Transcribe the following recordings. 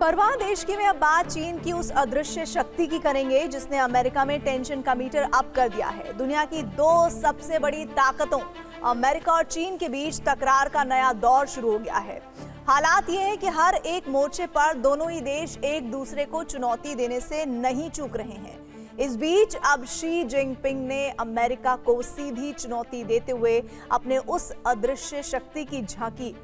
परवाह देश की में अब बात चीन की उस अदृश्य शक्ति की करेंगे जिसने अमेरिका में टेंशन का मीटर अप कर दिया है। दुनिया की दो सबसे बड़ी ताकतों अमेरिका और चीन के बीच तकरार का नया दौर शुरू हो गया है। हालात ये है कि हर एक मोर्चे पर दोनों ही देश एक दूसरे को चुनौती देने से नहीं चूक रहे हैं। इस बीच अब शी जिनपिंग ने अमेरिका को सीधी चुनौती देते हुए अपने उस अदृश्य शक्ति की झांकी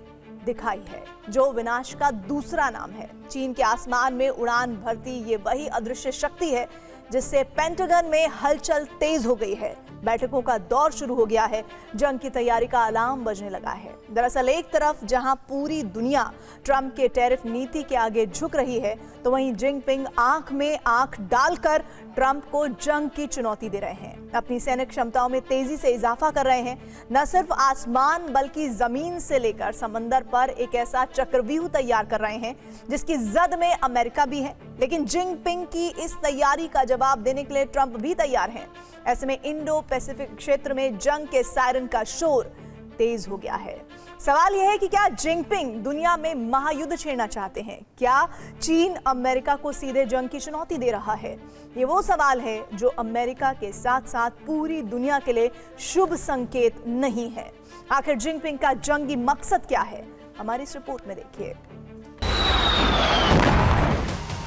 दिखाई है जो विनाश का दूसरा नाम है। चीन के आसमान में उड़ान भरती ये वही अदृश्य शक्ति है जिससे पेंटागन में हलचल तेज हो गई है। बैठकों का दौर शुरू हो गया है। जंग की तैयारी का अलार्म बजने लगा है। दरअसल एक तरफ जहां पूरी दुनिया ट्रंप के टैरिफ नीति के आगे झुक रही है, तो वहीं जिनपिंग आंख में आंख डालकर ट्रंप को जंग की चुनौती दे रहे हैं। अपनी सैनिक क्षमताओं में तेजी से इजाफा कर रहे हैं। न सिर्फ आसमान बल्कि जमीन से लेकर समंदर पर एक ऐसा चक्रव्यूह तैयार कर रहे हैं जिसकी जद में अमेरिका भी है। लेकिन जिनपिंग की इस तैयारी का जवाब देने के लिए ट्रंप भी तैयार हैं। ऐसे में इंडो पैसिफिक क्षेत्र में जंग के सायरन का शोर तेज हो गया है। सवाल यह है कि क्या जिनपिंग दुनिया में महायुद्ध छेड़ना चाहते हैं? क्या चीन अमेरिका को सीधे जंग की चुनौती दे रहा है? ये वो सवाल है जो अमेरिका के साथ साथ पूरी दुनिया के लिए शुभ संकेत नहीं है। आखिर जिनपिंग का जंगी मकसद क्या है? हमारी इस रिपोर्ट में देखिए।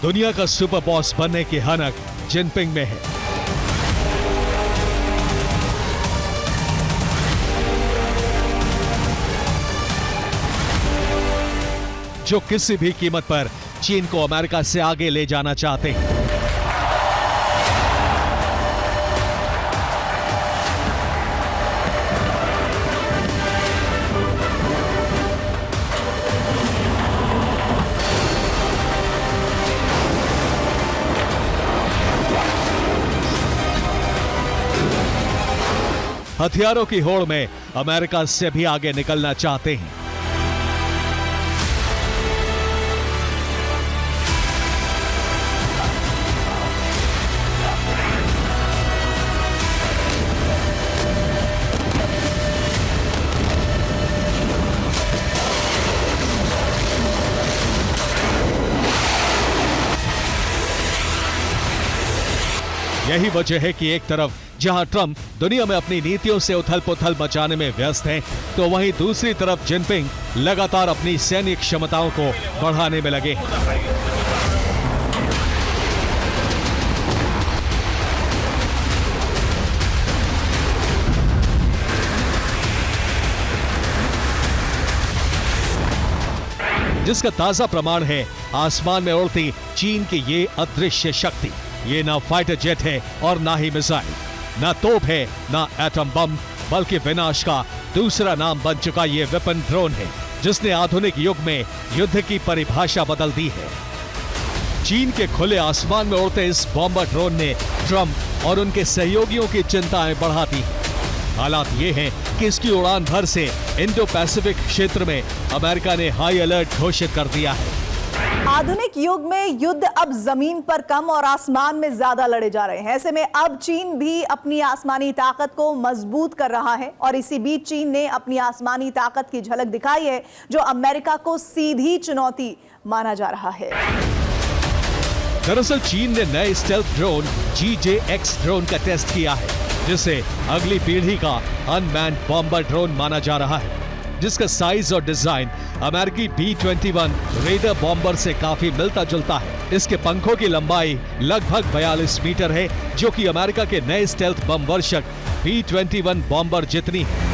दुनिया का सुपर बॉस बनने की हनक जिनपिंग में है। जो किसी भी कीमत पर चीन को अमेरिका से आगे ले जाना चाहते हैं। हथियारों की होड़ में अमेरिका से भी आगे निकलना चाहते हैं। यही वजह है कि एक तरफ जहां ट्रंप दुनिया में अपनी नीतियों से उथल-पुथल मचाने में व्यस्त हैं, तो वहीं दूसरी तरफ जिनपिंग लगातार अपनी सैन्य क्षमताओं को बढ़ाने में लगे हैं। जिसका ताजा प्रमाण है आसमान में उड़ती चीन की ये अदृश्य शक्ति। ये ना फाइटर जेट है और ना ही मिसाइल, ना तोप है ना एटम बम, बल्कि विनाश का दूसरा नाम बन चुका ये वेपन ड्रोन है जिसने आधुनिक युग में युद्ध की परिभाषा बदल दी है। चीन के खुले आसमान में उड़ते इस बॉम्बर ड्रोन ने ट्रंप और उनके सहयोगियों की चिंताएं बढ़ा दी। हालात ये हैं कि इसकी उड़ान भर से इंडो पैसिफिक क्षेत्र में अमेरिका ने हाई अलर्ट घोषित कर दिया है। आधुनिक युग में युद्ध अब जमीन पर कम और आसमान में ज्यादा लड़े जा रहे हैं। ऐसे में अब चीन भी अपनी आसमानी ताकत को मजबूत कर रहा है और इसी बीच चीन ने अपनी आसमानी ताकत की झलक दिखाई है जो अमेरिका को सीधी चुनौती माना जा रहा है। दरअसल चीन ने नए स्टेल्थ ड्रोन GJ-X ड्रोन का टेस्ट किया है जिसे अगली पीढ़ी का अनमैन्ड बॉम्बर ड्रोन माना जा रहा है, जिसका साइज और डिजाइन अमेरिकी B-21 रेडर बॉम्बर से काफी मिलता जुलता है। इसके पंखों की लंबाई लगभग 42 मीटर है जो कि अमेरिका के नए स्टेल्थ बम वर्षक B-21 बॉम्बर जितनी है।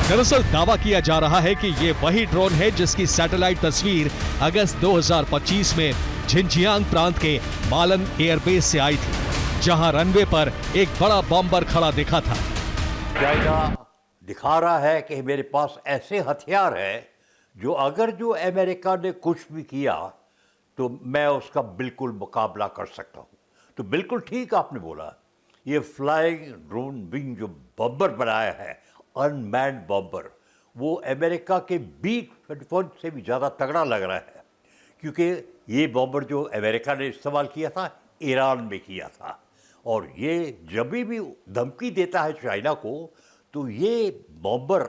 दरअसल दावा किया जा रहा है कि ये वही ड्रोन है जिसकी सैटेलाइट तस्वीर अगस्त 2025 में झिंझियांग प्रांत के मालन एयरबेस से आई थी, जहां रनवे पर एक बड़ा बॉम्बर खड़ा दिखा था। दिखा रहा है कि मेरे पास ऐसे हथियार है जो अगर जो अमेरिका ने कुछ भी किया तो मैं उसका बिल्कुल मुकाबला कर सकता हूं। तो बिल्कुल ठीक आपने बोला, ये फ्लाइंग ड्रोन विंग जो बॉम्बर बनाया है, अनमैन्ड बॉम्बर, वो अमेरिका के B-21 से भी ज़्यादा तगड़ा लग रहा है, क्योंकि ये बॉम्बर जो अमेरिका ने इस्तेमाल किया था ईरान में किया था, और ये जब भी धमकी देता है चाइना को तो ये बॉम्बर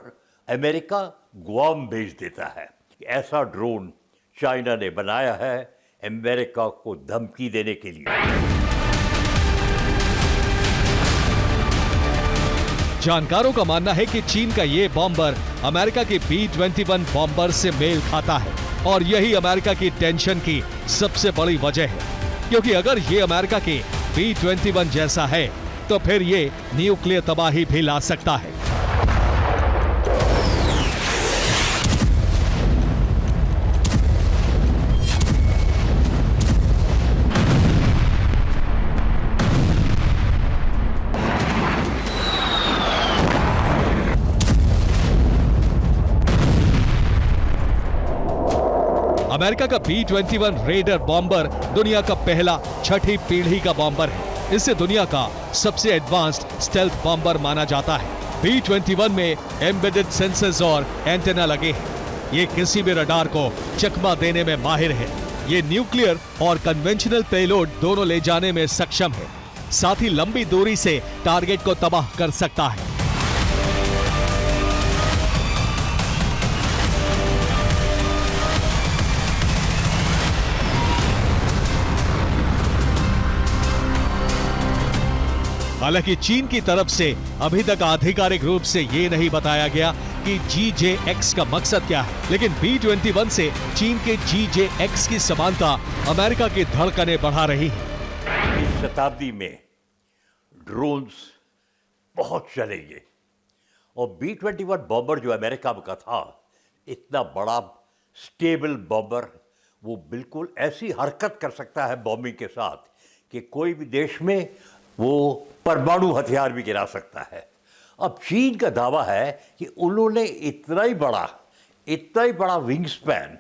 अमेरिका गुआम भेज देता है। ऐसा ड्रोन चाइना ने बनाया है अमेरिका को धमकी देने के लिए। जानकारों का मानना है कि चीन का ये बॉम्बर अमेरिका के B-21 बॉम्बर से मेल खाता है और यही अमेरिका की टेंशन की सबसे बड़ी वजह है, क्योंकि अगर ये अमेरिका के B-21 जैसा है तो फिर ये न्यूक्लियर तबाही भी ला सकता है। अमेरिका का B-21 रेडर बॉम्बर दुनिया का पहला 6ठी पीढ़ी का बॉम्बर है। इसे दुनिया का सबसे एडवांस्ड स्टेल्थ बॉम्बर माना जाता है। B-21 में एम्बेडेड सेंसर्स और एंटेना लगे हैं। ये किसी भी रडार को चकमा देने में माहिर है। ये न्यूक्लियर और कन्वेंशनल पेलोड दोनों ले जाने में सक्षम है। साथ ही लंबी दूरी से टारगेट को तबाह कर सकता है। हालांकि चीन की तरफ से अभी तक आधिकारिक रूप से ये नहीं बताया गया कि GJ-X का मकसद क्या है, लेकिन B-21 से चीन के GJ-X की समानता अमेरिका की धड़कनें बढ़ा रही है। इस शताब्दी में ड्रोन्स बहुत चलेंगे और B-21 बॉम्बर जो अमेरिका का था, इतना बड़ा स्टेबल बॉम्बर, वो बिल्कुल ऐसी हरकत कर सकता है बॉम्बिंग के साथ कि कोई भी देश में वो परमाणु हथियार भी गिरा सकता है। अब चीन का दावा है कि उन्होंने इतना ही बड़ा विंग स्पैन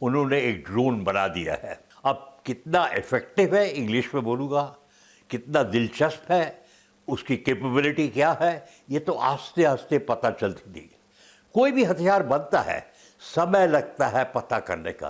उन्होंने एक ड्रोन बना दिया है। अब कितना इफेक्टिव है, इंग्लिश में बोलूँगा, कितना दिलचस्प है, उसकी कैपेबिलिटी क्या है, ये तो आस्ते आस्ते पता चलती थी। कोई भी हथियार बनता है, समय लगता है पता करने का।